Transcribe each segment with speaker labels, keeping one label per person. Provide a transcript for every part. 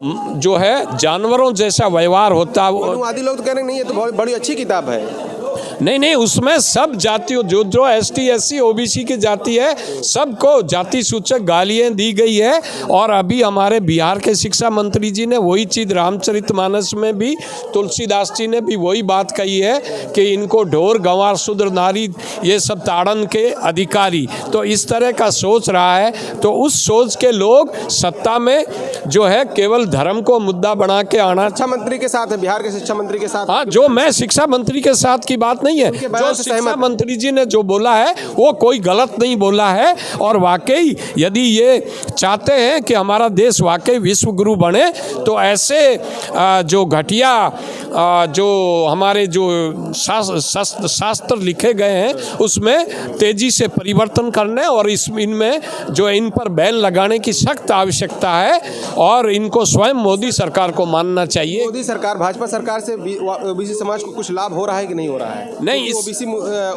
Speaker 1: जो है जानवरों जैसा व्यवहार होता है।
Speaker 2: आदि लोग तो कह रहे हैं नहीं, ये तो बहुत बड़ी अच्छी किताब है।
Speaker 1: नहीं, उसमें सब जातियों जो एसटी एससी ओबीसी की जाति है सबको जाति सूचक गालियाँ दी गई है। और अभी हमारे बिहार के शिक्षा मंत्री जी ने वही चीज़ रामचरितमानस में भी तुलसीदास जी ने भी वही बात कही है कि इनको ढोर गंवार शूद्र नारी ये सब ताड़न के अधिकारी। तो इस तरह का सोच रहा है, तो उस सोच के लोग सत्ता में जो है केवल धर्म को मुद्दा बना के आना।
Speaker 2: शिक्षा मंत्री के साथ है, बिहार के शिक्षा मंत्री के साथ।
Speaker 1: हाँ, जो मैं शिक्षा मंत्री के साथ की बात नहीं है, जो शिक्षा मंत्री जी ने जो बोला है वो कोई गलत नहीं बोला है। और वाकई यदि ये चाहते हैं कि हमारा देश वाकई विश्व गुरु बने तो ऐसे जो घटिया जो हमारे जो शास्त्र लिखे गए हैं उसमें तेजी से परिवर्तन करने और इनमें जो इन पर बैन लगाने की सख्त आवश्यकता है और इनको स्वयं मोदी सरकार को मानना चाहिए।
Speaker 2: मोदी सरकार, भाजपा सरकार से ओबीसी समाज को कुछ लाभ हो रहा है कि नहीं हो रहा है?
Speaker 1: नहीं,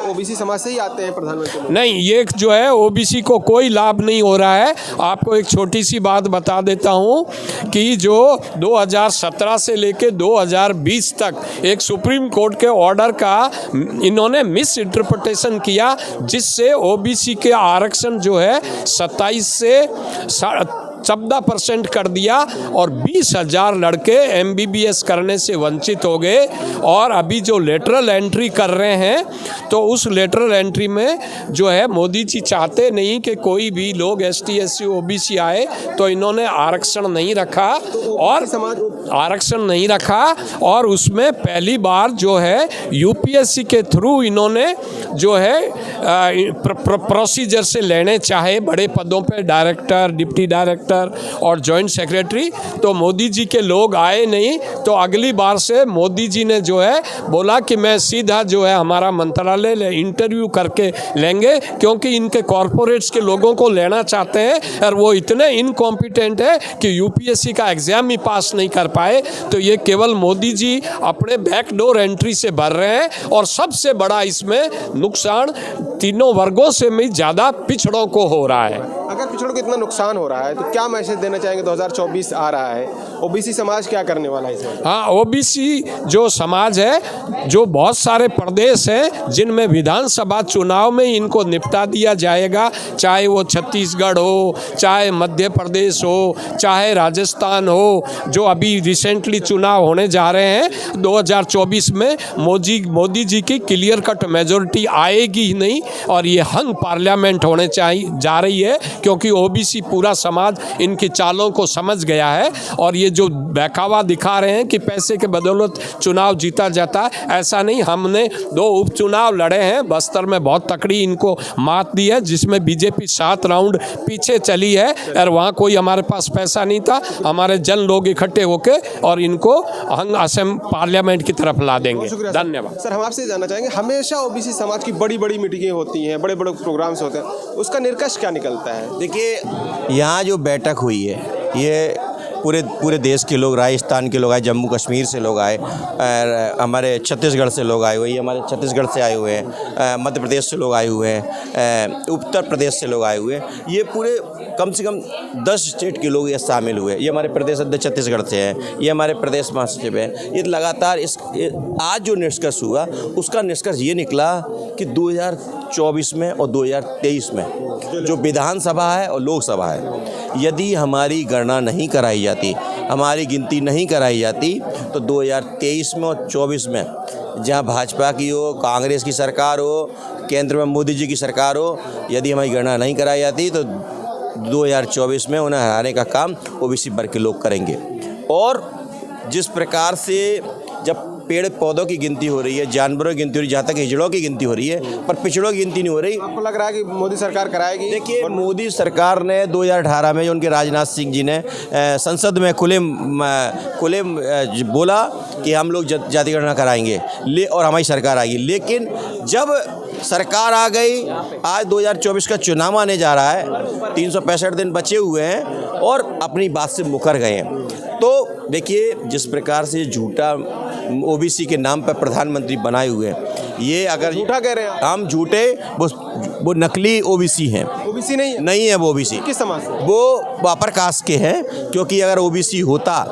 Speaker 2: ओबीसी समाज से ही आते हैं प्रधानमंत्री।
Speaker 1: नहीं, ये जो है ओबीसी को कोई लाभ नहीं हो रहा है। आपको एक छोटी सी बात बता देता हूँ कि जो 2017 से लेके 2020 तक एक सुप्रीम कोर्ट के ऑर्डर का इन्होंने मिस इंटरप्रिटेशन किया, जिससे ओबीसी के आरक्षण जो है 27 से 14% कर दिया और 20,000 लड़के MBBS करने से वंचित हो गए। और अभी जो लेटरल एंट्री कर रहे हैं तो उस लेटरल एंट्री में जो है मोदी जी चाहते नहीं कि कोई भी लोग ST SC OBC आए, तो इन्होंने आरक्षण नहीं रखा और उसमें पहली बार जो है UPSC के थ्रू इन्होंने जो है प्रोसीजर से लेने चाहे बड़े पदों पे, डायरेक्टर, डिप्टी डायरेक्टर और जॉइंट सेक्रेटरी। तो मोदी जी के लोग आए नहीं, तो अगली बार से मोदी जी ने जो है बोला कि मैं सीधा जो है हमारा मंत्रालय इंटरव्यू करके लेंगे, क्योंकि इनके कॉरपोरेट्स के लोगों को लेना चाहते हैं और वो इतने इनकॉम्पिटेंट है कि UPSC का एग्जाम ही पास नहीं कर पाए। तो ये केवल मोदी जी अपने बैकडोर एंट्री से भर रहे हैं और सबसे बड़ा इसमें नुकसान तीनों वर्गों से भी ज़्यादा पिछड़ों को हो रहा है।
Speaker 2: अगर पिछड़ों को इतना नुकसान हो रहा है तो क्या मैसेज देना चाहेंगे? 2024 आ रहा है, ओबीसी समाज क्या करने वाला है इसमें?
Speaker 1: हाँ, ओबीसी जो समाज है, जो बहुत सारे प्रदेश हैं जिनमें विधानसभा चुनाव में इनको निपटा दिया जाएगा, चाहे वो छत्तीसगढ़ हो, चाहे मध्य प्रदेश हो, चाहे राजस्थान हो, जो अभी रिसेंटली चुनाव होने जा रहे हैं 2024 में मोदी जी की क्लियर कट मेजोरिटी आएगी ही नहीं और ये हंग पार्लियामेंट होने जा रही है, क्योंकि ओबीसी पूरा समाज इनकी चालों को समझ गया है। और ये जो बहकावा दिखा रहे हैं कि पैसे के बदौलत चुनाव जीता जाता है, ऐसा नहीं। हमने 2 उपचुनाव लड़े हैं, बस्तर में बहुत तकड़ी इनको मात दी है, जिसमें बीजेपी 7 राउंड पीछे चली है और वहाँ कोई हमारे पास पैसा नहीं था। हमारे जन लोग इकट्ठे होके और इनको हम असम पार्लियामेंट की तरफ ला देंगे। धन्यवाद
Speaker 2: सर। हम आपसे जानना चाहेंगे, हमेशा ओबीसी समाज की बड़ी बड़ी मीटिंगें होती हैं, बड़े बड़े प्रोग्राम्स होते हैं, उसका निष्कर्ष क्या निकलता है?
Speaker 3: देखिए, यहाँ जो बैठक हुई है ये पूरे देश के लोग, राजस्थान के लोग आए, जम्मू कश्मीर से लोग आए, हमारे छत्तीसगढ़ से लोग आए हुए हैं, हमारे छत्तीसगढ़ से आए हुए हैं, मध्य प्रदेश से लोग आए हुए हैं, उत्तर प्रदेश से लोग आए हुए हैं। ये पूरे कम से कम 10 स्टेट के लोग ये शामिल हुए। ये हमारे प्रदेश अध्यक्ष छत्तीसगढ़ से हैं, ये हमारे प्रदेश महासचिव हैं। ये लगातार आज जो निष्कर्ष हुआ उसका निष्कर्ष ये निकला कि 2024 में और 2023 में जो विधानसभा है और लोकसभा है, यदि हमारी गणना नहीं कराई जाती, हमारी गिनती नहीं कराई जाती, तो 2023 में और 24 में जहां भाजपा की हो, कांग्रेस की सरकार हो, केंद्र में मोदी जी की सरकार हो, यदि हमारी गणना नहीं कराई जाती तो 2024 में उन्हें हराने का काम ओबीसी वर्ग के लोग करेंगे। और जिस प्रकार से जब पेड़ पौधों की गिनती हो रही है, जानवरों की गिनती हो रही है, जहाँ तक हिजड़ों की गिनती हो रही है, पर पिछड़ों की गिनती नहीं हो रही।
Speaker 2: आपको लग रहा है कि मोदी सरकार कराएगी?
Speaker 3: देखिए, मोदी सरकार ने 2018 में जो उनके राजनाथ सिंह जी ने संसद में खुले बोला कि हम लोग जाति गणना कराएंगे और हमारी सरकार आएगी, लेकिन जब सरकार आ गई, आज 2024 का चुनाव आने जा रहा है, 365 दिन बचे हुए हैं और अपनी बात से मुकर गए हैं। तो देखिए, जिस प्रकार से झूठा ओबीसी के नाम पर प्रधानमंत्री बनाए हुए हैं, ये अगर
Speaker 2: झूठा कह रहे हैं
Speaker 3: हम झूठे, वो नकली ओबीसी हैं।
Speaker 2: ओबीसी नहीं है?
Speaker 3: नहीं है वो ओबीसी।
Speaker 2: किस समाज से?
Speaker 3: वो अपर कास्ट के हैं, क्योंकि अगर ओबीसी होता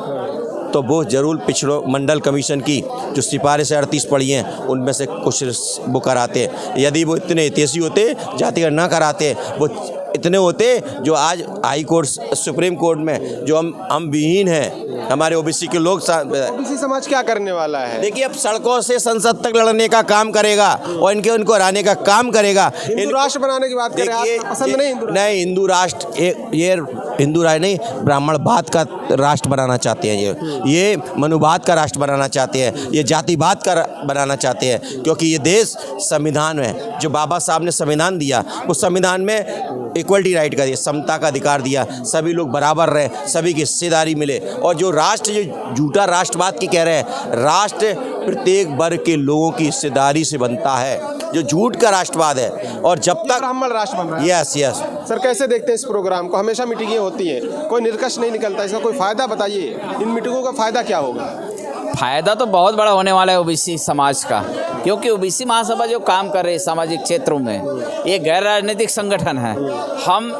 Speaker 3: तो वो जरूर पिछड़ों मंडल कमीशन की जो सिफारिशें 38 पड़ी हैं उनमें से कुछ वो कराते। यदि वो इतने हितैषी होते, जातिगत ना कराते, वो इतने होते जो आज हाई कोर्ट सुप्रीम कोर्ट में जो हम विहीन हैं, हमारे ओबीसी के लोग
Speaker 2: ओबीसी समाज क्या करने वाला है?
Speaker 3: देखिए अब सड़कों से संसद तक लड़ने का काम करेगा और उनको हराने का काम करेगा।
Speaker 2: हिंदू राष्ट्र बनाने की बात कर रहे हैं, आपको पसंद नहीं हिंदू राष्ट्र?
Speaker 3: नहीं, हिंदू राष्ट्र ये हिंदू राष्ट्र नहीं, ब्राह्मणवाद का राष्ट्र बनाना चाहते हैं। ये मनुवाद का राष्ट्र बनाना चाहते हैं, ये जातिवाद का बनाना चाहते हैं, क्योंकि ये देश संविधान में जो बाबा साहब ने संविधान दिया, उस संविधान में इक्वलिटी राइट का दिया, समता का अधिकार दिया, सभी लोग बराबर रहे, सभी की हिस्सेदारी मिले। और जो राष्ट्र जो झूठा राष्ट्रवाद की कह रहे हैं, राष्ट्र प्रत्येक वर्ग के लोगों की हिस्सेदारी से बनता है, जो झूठ का राष्ट्रवाद है। और जब तक
Speaker 2: ब्राह्मण राष्ट्र बन रहा है।
Speaker 3: यस यस
Speaker 2: सर कैसे देखते हैं इस प्रोग्राम को? हमेशा मीटिंगें होती हैं, कोई निष्कर्ष नहीं निकलता, इसका कोई फायदा बताइए। इन मीटिंगों का फायदा क्या होगा?
Speaker 4: फायदा तो बहुत बड़ा होने वाला है ओबीसी समाज का, क्योंकि ओबीसी महासभा जो काम कर रही है सामाजिक क्षेत्रों में, ये गैर राजनीतिक संगठन है। हम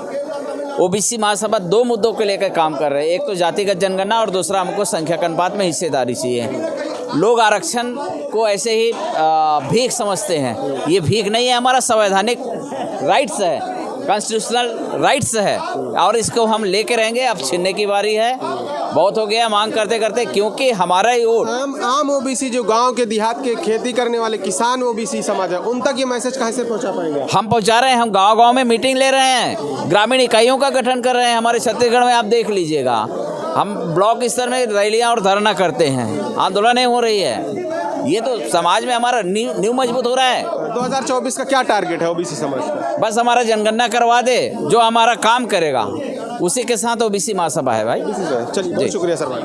Speaker 4: ओबीसी महासभा 2 मुद्दों को लेकर काम कर रहे हैं, एक तो जातिगत जनगणना और दूसरा हमको संख्या अनुपात में हिस्सेदारी चाहिए। लोग आरक्षण को ऐसे ही भीख समझते हैं, ये भीख नहीं है, हमारा संवैधानिक राइट्स है, कॉन्स्टिट्यूशनल राइट्स है, और इसको हम लेके रहेंगे। अब छीनने की बारी है, बहुत हो गया मांग करते करते, क्योंकि हमारा ही वोट।
Speaker 2: आम ओबीसी जो गांव के देहात के खेती करने वाले किसान ओबीसी समाज है, उन तक ये मैसेज कैसे पहुंचा पाएंगे?
Speaker 4: हम पहुंचा रहे हैं, हम गांव-गांव में मीटिंग ले रहे हैं, ग्रामीण इकाइयों का गठन कर रहे हैं। हमारे छत्तीसगढ़ में आप देख लीजिएगा, हम ब्लॉक स्तर में रैलियां और धरना करते हैं, आंदोलनें हो रही है। ये तो समाज में हमारा नींव मजबूत हो रहा है।
Speaker 2: 2024 का क्या टारगेट है ओबीसी समाज का?
Speaker 4: बस हमारा जनगणना करवा दे, जो हमारा काम करेगा उसी के साथ ओबीसी महासभा है भाई।
Speaker 2: चलिए, बहुत शुक्रिया सर भाई।